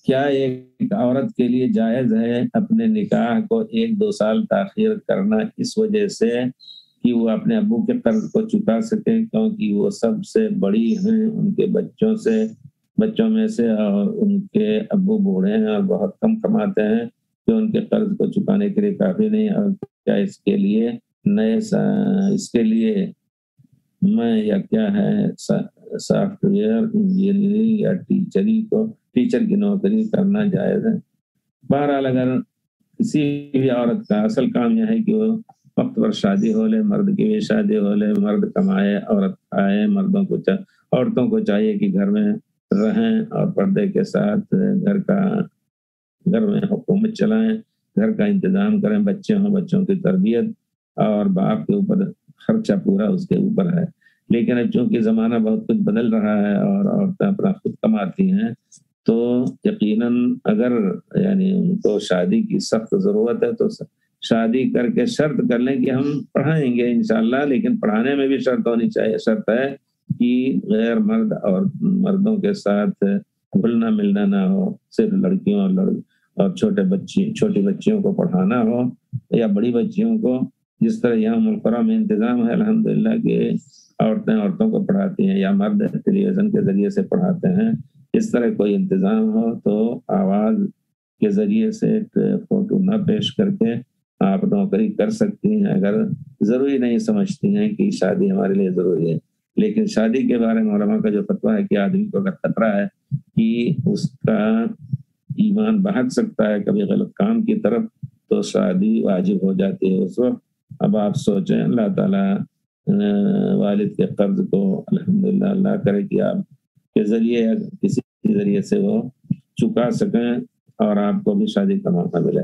کیا ایک عورت کے لیے جائز ہے اپنے نکاح کو 1-2 سال تاخیر کرنا اس وجہ سے کہ وہ اپنے ابو کے قرض کو چکا سکے، کیونکہ وہ سب سے بڑی ہیں ان کے بچوں میں سے، اور ان کے ابو بوڑھے ہیں اور بہت کم کماتے ہیں کہ ان کے قرض کو چکانے کے لیے کافی نہیں، اور کیا اس کے لیے میں یا کیا ہے سافٹ ویئر انجینئرنگ یا ٹیچر کی نوکری کرنا جائز ہے؟ بہرحال اگر کسی بھی عورت کا اصل کام یہ ہے کہ وہ وقت پر شادی ہو لے، مرد کی بھی شادی ہو لے، مرد کمائے عورت کھائے، عورتوں کو چاہیے کہ گھر میں رہیں اور پردے کے ساتھ گھر میں حکومت چلائیں، گھر کا انتظام کریں، بچے ہوں بچوں کی تربیت، اور باپ کے اوپر خرچہ پورا اس کے اوپر ہے۔ لیکن اب چونکہ زمانہ بہت کچھ بدل رہا ہے اور عورتیں اپنا خود کماتی ہیں، تو یقیناً اگر یعنی ان کو شادی کی سخت ضرورت ہے تو شادی کر کے شرط کر لیں کہ ہم پڑھائیں گے انشاءاللہ، لیکن پڑھانے میں بھی شرط ہونی چاہیے، شرط ہے کہ غیر مرد اور مردوں کے ساتھ گھلنا ملنا نہ ہو، صرف لڑکیوں اور چھوٹی بچیوں کو پڑھانا ہو یا بڑی بچیوں کو، جس طرح یہاں ملک میں انتظام ہے الحمدللہ کہ عورتوں کو پڑھاتی ہیں یا مرد ٹیلی ویژن کے ذریعے سے پڑھاتے ہیں، اس طرح کوئی انتظام ہو تو آواز کے ذریعے سے فوٹو نہ پیش کر کے آپ نوکری کر سکتی ہیں، اگر ضروری نہیں سمجھتی ہیں کہ شادی ہمارے لیے ضروری ہے۔ لیکن شادی کے بارے میں علماء کا جو فتویٰ ہے کہ آدمی کو اگر خطرہ ہے کہ اس کا ایمان بہک سکتا ہے کبھی غلط کام کی طرف، تو شادی واجب ہو جاتی ہے اس وقت۔ اب آپ سوچیں، اللہ تعالیٰ والد کے قرض کو الحمدللہ اللہ کرے کہ آپ کے ذریعے یا کسی ذریعے سے وہ چکا سکیں اور آپ کو بھی شادی کا موقع ملے۔